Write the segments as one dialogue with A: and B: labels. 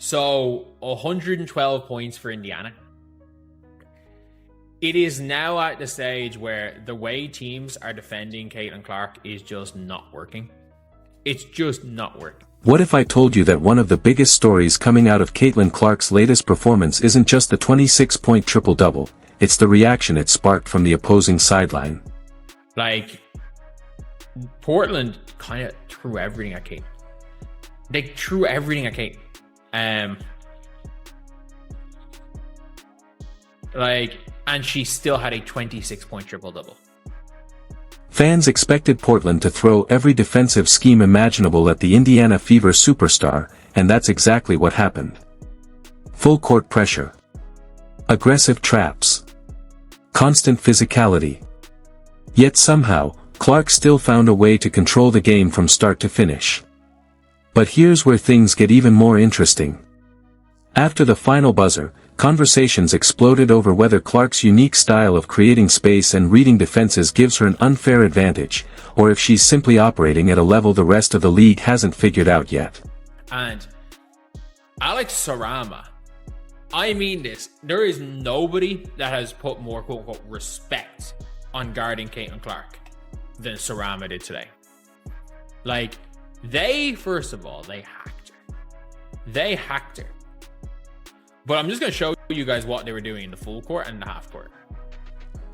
A: So 112 points for Indiana. It is now at the stage where the way teams are defending Caitlin Clark is just not working. It's just not working.
B: What if I told you that one of the biggest stories coming out of Caitlin Clark's latest performance isn't just the 26-point triple-double, it's the reaction it sparked from the opposing sideline?
A: Like, Portland kind of threw everything at Caitlin. They threw everything at Caitlin. And she still had a 26-point triple-double.
B: Fans expected Portland to throw every defensive scheme imaginable at the Indiana Fever superstar, and that's exactly what happened. Full court pressure. Aggressive traps. Constant physicality. Yet somehow, Clark still found a way to control the game from start to finish. But here's where things get even more interesting. After the final buzzer, conversations exploded over whether Clark's unique style of creating space and reading defenses gives her an unfair advantage, or if she's simply operating at a level the rest of the league hasn't figured out yet.
A: And Alex Sarama, I mean this, there is nobody that has put more quote-unquote respect on guarding Caitlin Clark than Sarama did today. Like, first of all, they hacked her. They hacked her. But I'm just going to show you guys what they were doing in the full court and the half court.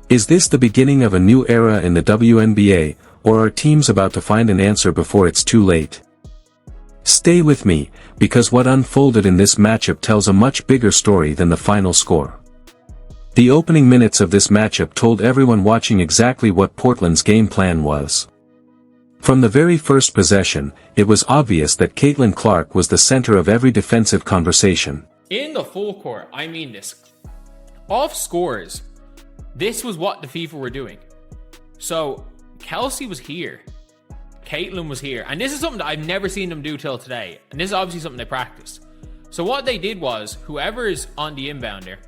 B: Is this the beginning of a new era in the WNBA, or are teams about to find an answer before it's too late? Stay with me, because what unfolded in this matchup tells a much bigger story than the final score. The opening minutes of this matchup told everyone watching exactly what Portland's game plan was. From the very first possession, it was obvious that Caitlin Clark was the center of every defensive conversation.
A: In the full court, I mean this. Off scores, this was what the FIFA were doing. So, Kelsey was here. Caitlin was here. And this is something that I've never seen them do till today. And this is obviously something they practiced. So what they did was, whoever is on the inbounder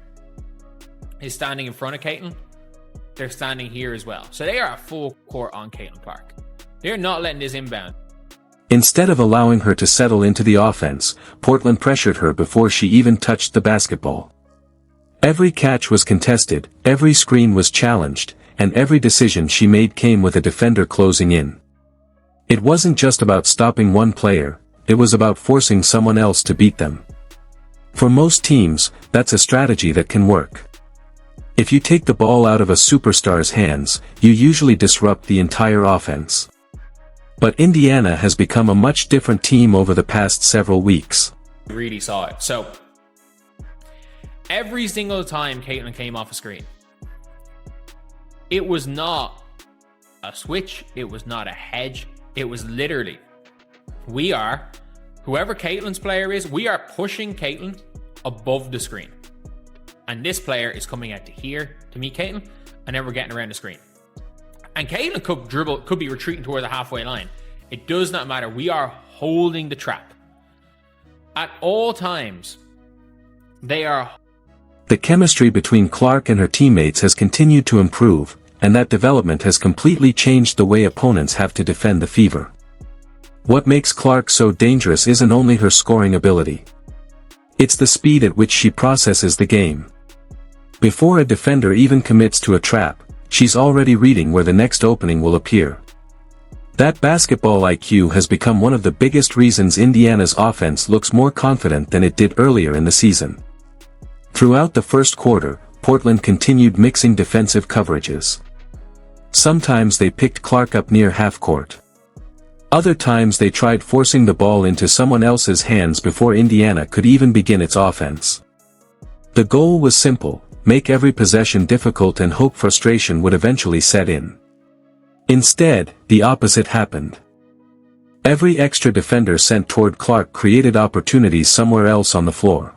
A: is standing in front of Caitlin. They're standing here as well. So they are at full court on Caitlin Clark. They're not letting this inbound.
B: Instead of allowing her to settle into the offense, Portland pressured her before she even touched the basketball. Every catch was contested, every screen was challenged, and every decision she made came with a defender closing in. It wasn't just about stopping one player, it was about forcing someone else to beat them. For most teams, that's a strategy that can work. If you take the ball out of a superstar's hands, you usually disrupt the entire offense. But Indiana has become a much different team over the past several weeks.
A: Really saw it. So, every single time Caitlin came off a screen, it was not a switch, it was not a hedge, it was literally, whoever Caitlin's player is, we are pushing Caitlin above the screen. And this player is coming out to here to meet Caitlin, and then we're getting around the screen. And Caitlin could be retreating toward the halfway line. It does not matter. We are holding the trap. At all times, they are.
B: The chemistry between Clark and her teammates has continued to improve, and that development has completely changed the way opponents have to defend the Fever. What makes Clark so dangerous isn't only her scoring ability. It's the speed at which she processes the game. Before a defender even commits to a trap, she's already reading where the next opening will appear. That basketball IQ has become one of the biggest reasons Indiana's offense looks more confident than it did earlier in the season. Throughout the first quarter, Portland continued mixing defensive coverages. Sometimes they picked Clark up near half-court. Other times they tried forcing the ball into someone else's hands before Indiana could even begin its offense. The goal was simple: make every possession difficult and hope frustration would eventually set in. Instead, the opposite happened. Every extra defender sent toward Clark created opportunities somewhere else on the floor.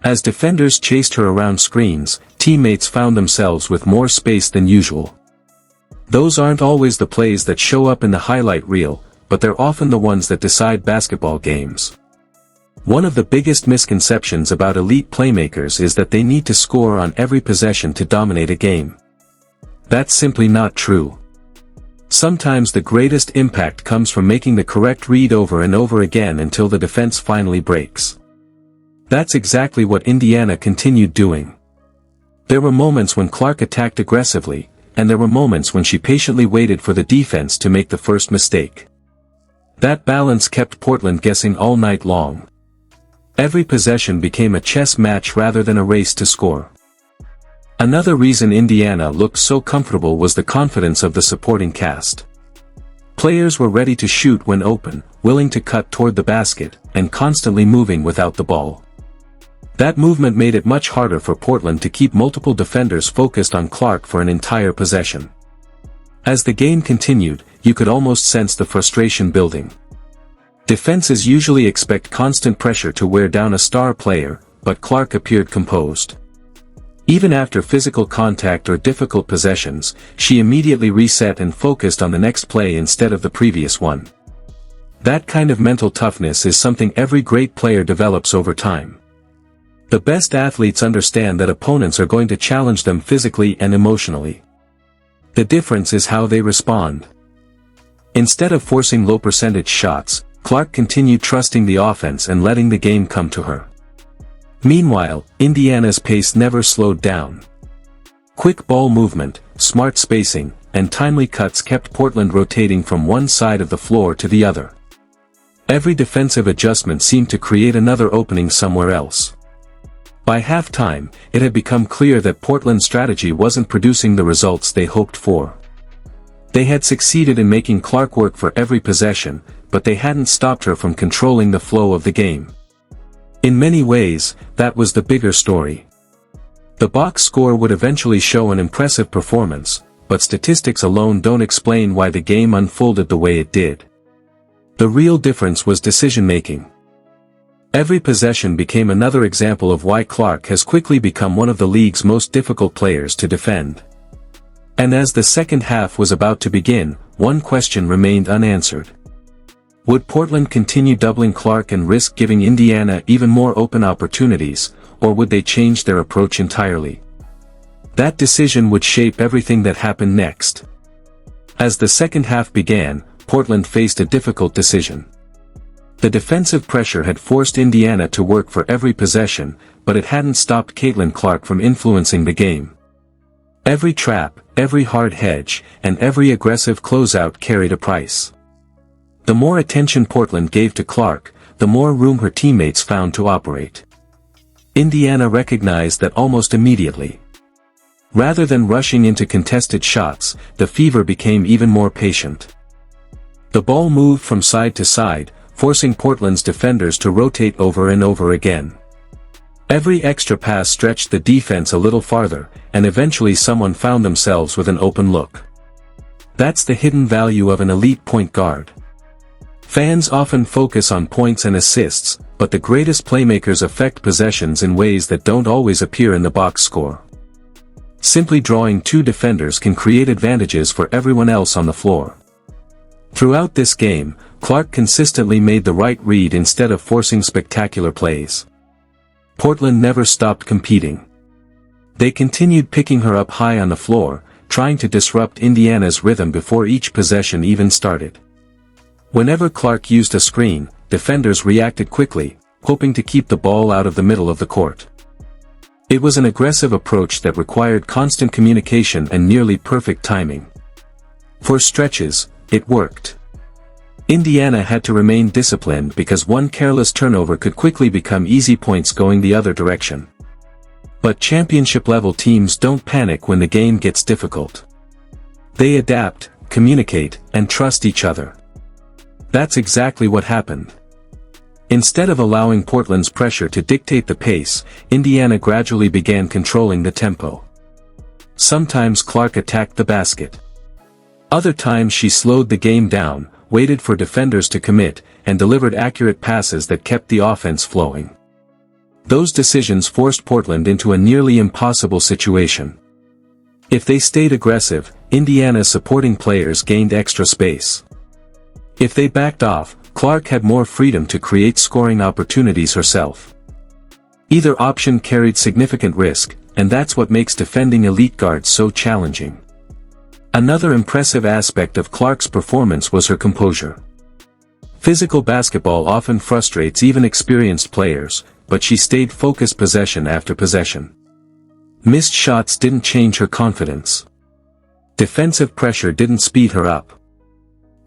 B: As defenders chased her around screens, teammates found themselves with more space than usual. Those aren't always the plays that show up in the highlight reel, but they're often the ones that decide basketball games. One of the biggest misconceptions about elite playmakers is that they need to score on every possession to dominate a game. That's simply not true. Sometimes the greatest impact comes from making the correct read over and over again until the defense finally breaks. That's exactly what Indiana continued doing. There were moments when Clark attacked aggressively, and there were moments when she patiently waited for the defense to make the first mistake. That balance kept Portland guessing all night long. Every possession became a chess match rather than a race to score. Another reason Indiana looked so comfortable was the confidence of the supporting cast. Players were ready to shoot when open, willing to cut toward the basket, and constantly moving without the ball. That movement made it much harder for Portland to keep multiple defenders focused on Clark for an entire possession. As the game continued, you could almost sense the frustration building. Defenses usually expect constant pressure to wear down a star player, but Clark appeared composed. Even after physical contact or difficult possessions, she immediately reset and focused on the next play instead of the previous one. That kind of mental toughness is something every great player develops over time. The best athletes understand that opponents are going to challenge them physically and emotionally. The difference is how they respond. Instead of forcing low-percentage shots, Clark continued trusting the offense and letting the game come to her. Meanwhile, Indiana's pace never slowed down. Quick ball movement, smart spacing, and timely cuts kept Portland rotating from one side of the floor to the other. Every defensive adjustment seemed to create another opening somewhere else. By halftime, it had become clear that Portland's strategy wasn't producing the results they hoped for. They had succeeded in making Clark work for every possession, but they hadn't stopped her from controlling the flow of the game. In many ways, that was the bigger story. The box score would eventually show an impressive performance, but statistics alone don't explain why the game unfolded the way it did. The real difference was decision-making. Every possession became another example of why Clark has quickly become one of the league's most difficult players to defend. And as the second half was about to begin, one question remained unanswered. Would Portland continue doubling Clark and risk giving Indiana even more open opportunities, or would they change their approach entirely? That decision would shape everything that happened next. As the second half began, Portland faced a difficult decision. The defensive pressure had forced Indiana to work for every possession, but it hadn't stopped Caitlin Clark from influencing the game. Every trap, every hard hedge, and every aggressive closeout carried a price. The more attention Portland gave to Clark, the more room her teammates found to operate. Indiana recognized that almost immediately. Rather than rushing into contested shots, the Fever became even more patient. The ball moved from side to side, forcing Portland's defenders to rotate over and over again. Every extra pass stretched the defense a little farther, and eventually someone found themselves with an open look. That's the hidden value of an elite point guard. Fans often focus on points and assists, but the greatest playmakers affect possessions in ways that don't always appear in the box score. Simply drawing two defenders can create advantages for everyone else on the floor. Throughout this game, Clark consistently made the right read instead of forcing spectacular plays. Portland never stopped competing. They continued picking her up high on the floor, trying to disrupt Indiana's rhythm before each possession even started. Whenever Clark used a screen, defenders reacted quickly, hoping to keep the ball out of the middle of the court. It was an aggressive approach that required constant communication and nearly perfect timing. For stretches, it worked. Indiana had to remain disciplined because one careless turnover could quickly become easy points going the other direction. But championship-level teams don't panic when the game gets difficult. They adapt, communicate, and trust each other. That's exactly what happened. Instead of allowing Portland's pressure to dictate the pace, Indiana gradually began controlling the tempo. Sometimes Clark attacked the basket. Other times she slowed the game down, waited for defenders to commit, and delivered accurate passes that kept the offense flowing. Those decisions forced Portland into a nearly impossible situation. If they stayed aggressive, Indiana's supporting players gained extra space. If they backed off, Clark had more freedom to create scoring opportunities herself. Either option carried significant risk, and that's what makes defending elite guards so challenging. Another impressive aspect of Clark's performance was her composure. Physical basketball often frustrates even experienced players, but she stayed focused possession after possession. Missed shots didn't change her confidence. Defensive pressure didn't speed her up.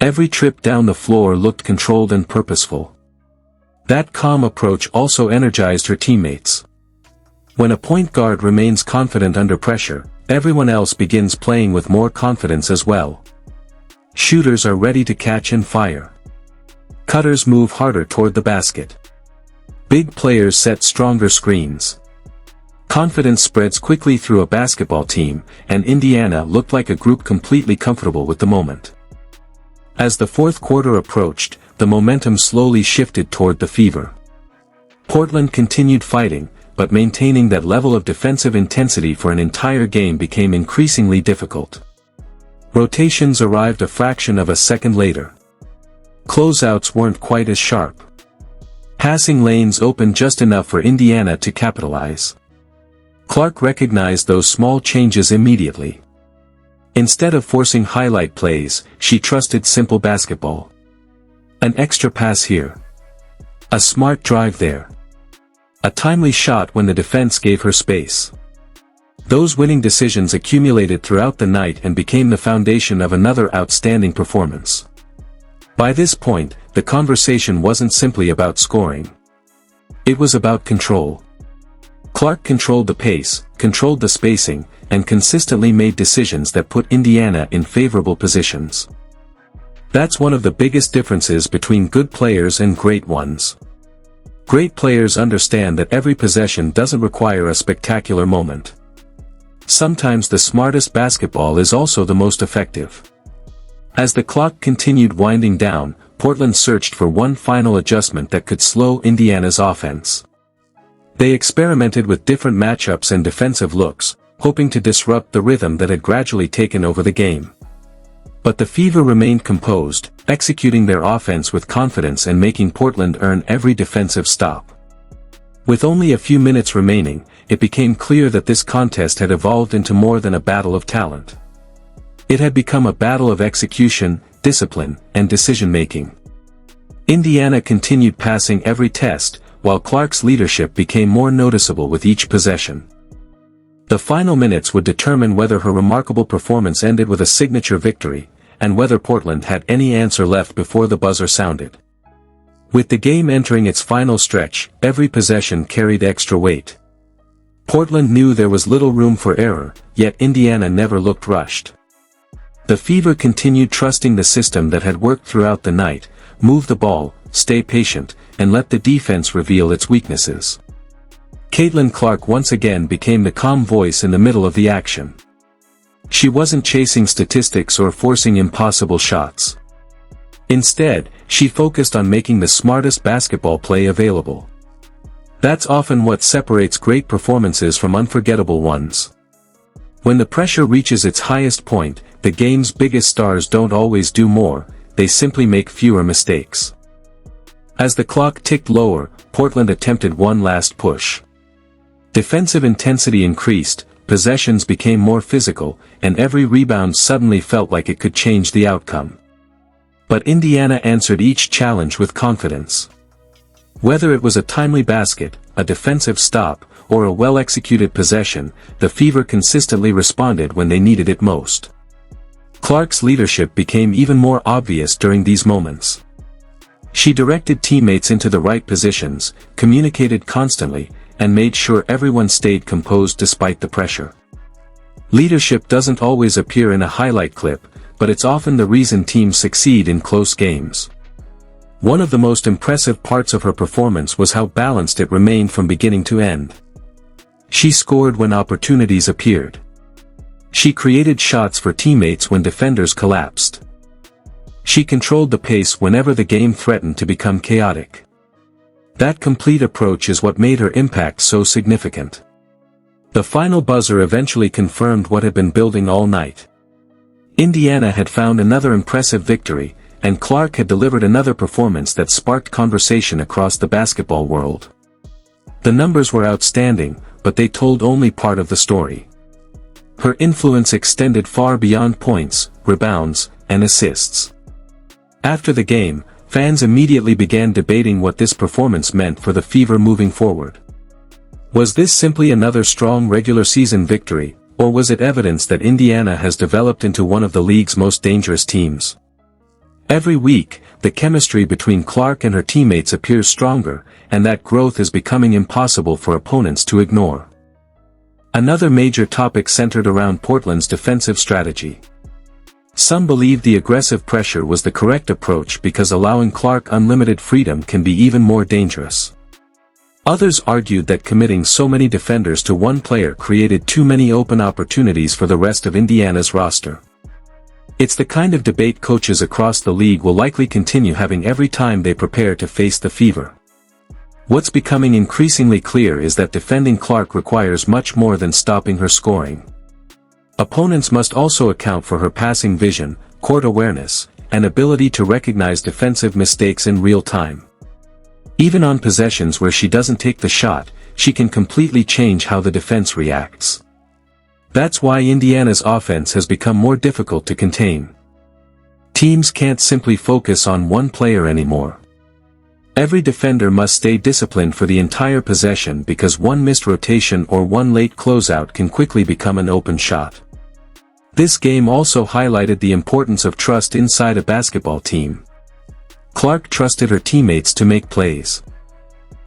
B: Every trip down the floor looked controlled and purposeful. That calm approach also energized her teammates. When a point guard remains confident under pressure, everyone else begins playing with more confidence as well. Shooters are ready to catch and fire. Cutters move harder toward the basket. Big players set stronger screens. Confidence spreads quickly through a basketball team, and Indiana looked like a group completely comfortable with the moment. As the fourth quarter approached, the momentum slowly shifted toward the Fever. Portland continued fighting, but maintaining that level of defensive intensity for an entire game became increasingly difficult. Rotations arrived a fraction of a second later. Closeouts weren't quite as sharp. Passing lanes opened just enough for Indiana to capitalize. Clark recognized those small changes immediately. Instead of forcing highlight plays, she trusted simple basketball. An extra pass here. A smart drive there. A timely shot when the defense gave her space. Those winning decisions accumulated throughout the night and became the foundation of another outstanding performance. By this point, the conversation wasn't simply about scoring. It was about control. Clark controlled the pace, controlled the spacing, and consistently made decisions that put Indiana in favorable positions. That's one of the biggest differences between good players and great ones. Great players understand that every possession doesn't require a spectacular moment. Sometimes the smartest basketball is also the most effective. As the clock continued winding down, Portland searched for one final adjustment that could slow Indiana's offense. They experimented with different matchups and defensive looks, hoping to disrupt the rhythm that had gradually taken over the game. But the Fever remained composed, executing their offense with confidence and making Portland earn every defensive stop. With only a few minutes remaining, it became clear that this contest had evolved into more than a battle of talent. It had become a battle of execution, discipline, and decision-making. Indiana continued passing every test, while Clark's leadership became more noticeable with each possession. The final minutes would determine whether her remarkable performance ended with a signature victory, and whether Portland had any answer left before the buzzer sounded. With the game entering its final stretch, every possession carried extra weight. Portland knew there was little room for error, yet Indiana never looked rushed. The Fever continued trusting the system that had worked throughout the night: move the ball, stay patient, and let the defense reveal its weaknesses. Caitlin Clark once again became the calm voice in the middle of the action. She wasn't chasing statistics or forcing impossible shots. Instead, she focused on making the smartest basketball play available. That's often what separates great performances from unforgettable ones. When the pressure reaches its highest point, the game's biggest stars don't always do more, they simply make fewer mistakes. As the clock ticked lower, Portland attempted one last push. Defensive intensity increased, possessions became more physical, and every rebound suddenly felt like it could change the outcome. But Indiana answered each challenge with confidence. Whether it was a timely basket, a defensive stop, or a well-executed possession, the Fever consistently responded when they needed it most. Clark's leadership became even more obvious during these moments. She directed teammates into the right positions, communicated constantly, and made sure everyone stayed composed despite the pressure. Leadership doesn't always appear in a highlight clip, but it's often the reason teams succeed in close games. One of the most impressive parts of her performance was how balanced it remained from beginning to end. She scored when opportunities appeared. She created shots for teammates when defenders collapsed. She controlled the pace whenever the game threatened to become chaotic. That complete approach is what made her impact so significant. The final buzzer eventually confirmed what had been building all night. Indiana had found another impressive victory, and Clark had delivered another performance that sparked conversation across the basketball world. The numbers were outstanding, but they told only part of the story. Her influence extended far beyond points, rebounds, and assists. After the game, fans immediately began debating what this performance meant for the Fever moving forward. Was this simply another strong regular season victory, or was it evidence that Indiana has developed into one of the league's most dangerous teams? Every week, the chemistry between Clark and her teammates appears stronger, and that growth is becoming impossible for opponents to ignore. Another major topic centered around Portland's defensive strategy. Some believe the aggressive pressure was the correct approach because allowing Clark unlimited freedom can be even more dangerous. Others argued that committing so many defenders to one player created too many open opportunities for the rest of Indiana's roster. It's the kind of debate coaches across the league will likely continue having every time they prepare to face the Fever. What's becoming increasingly clear is that defending Clark requires much more than stopping her scoring. Opponents must also account for her passing vision, court awareness, and ability to recognize defensive mistakes in real time. Even on possessions where she doesn't take the shot, she can completely change how the defense reacts. That's why Indiana's offense has become more difficult to contain. Teams can't simply focus on one player anymore. Every defender must stay disciplined for the entire possession because one missed rotation or one late closeout can quickly become an open shot. This game also highlighted the importance of trust inside a basketball team. Clark trusted her teammates to make plays.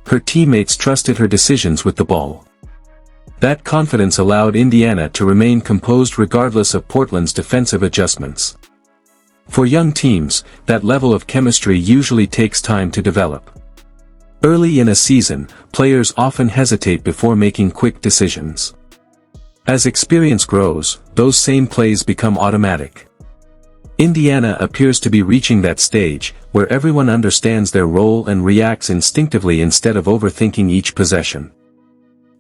B: Her teammates trusted her decisions with the ball. That confidence allowed Indiana to remain composed regardless of Portland's defensive adjustments. For young teams, that level of chemistry usually takes time to develop. Early in a season, players often hesitate before making quick decisions. As experience grows, those same plays become automatic. Indiana appears to be reaching that stage, where everyone understands their role and reacts instinctively instead of overthinking each possession.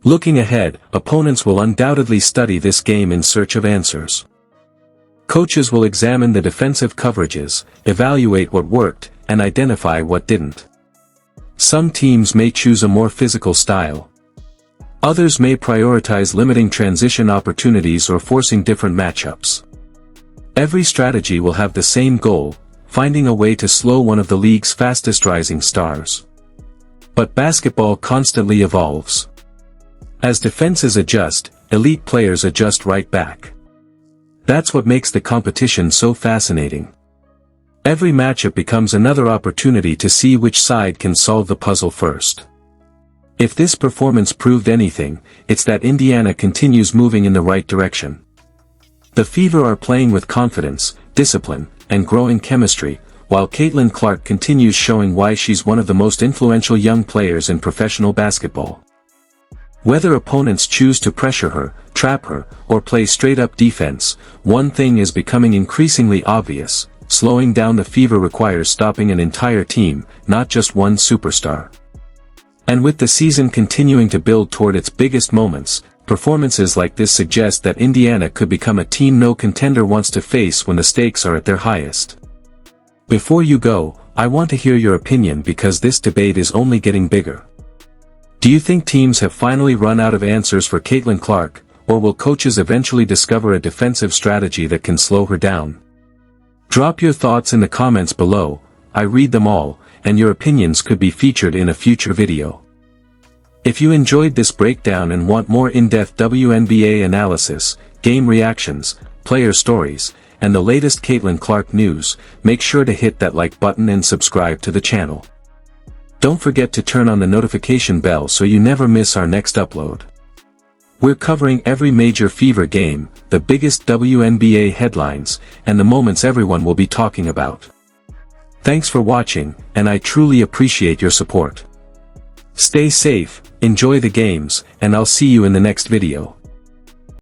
B: Looking ahead, opponents will undoubtedly study this game in search of answers. Coaches will examine the defensive coverages, evaluate what worked, and identify what didn't. Some teams may choose a more physical style. Others may prioritize limiting transition opportunities or forcing different matchups. Every strategy will have the same goal, finding a way to slow one of the league's fastest rising stars. But basketball constantly evolves. As defenses adjust, elite players adjust right back. That's what makes the competition so fascinating. Every matchup becomes another opportunity to see which side can solve the puzzle first. If this performance proved anything, it's that Indiana continues moving in the right direction. The Fever are playing with confidence, discipline, and growing chemistry, while Caitlin Clark continues showing why she's one of the most influential young players in professional basketball. Whether opponents choose to pressure her, trap her, or play straight-up defense, one thing is becoming increasingly obvious: slowing down the Fever requires stopping an entire team, not just one superstar. And with the season continuing to build toward its biggest moments, performances like this suggest that Indiana could become a team no contender wants to face when the stakes are at their highest. Before you go, I want to hear your opinion because this debate is only getting bigger. Do you think teams have finally run out of answers for Caitlin Clark, or will coaches eventually discover a defensive strategy that can slow her down? Drop your thoughts in the comments below. I read them all, and your opinions could be featured in a future video. If you enjoyed this breakdown and want more in-depth WNBA analysis, game reactions, player stories, and the latest Caitlin Clark news, make sure to hit that like button and subscribe to the channel. Don't forget to turn on the notification bell so you never miss our next upload. We're covering every major Fever game, the biggest WNBA headlines, and the moments everyone will be talking about. Thanks for watching, and I truly appreciate your support. Stay safe, enjoy the games, and I'll see you in the next video.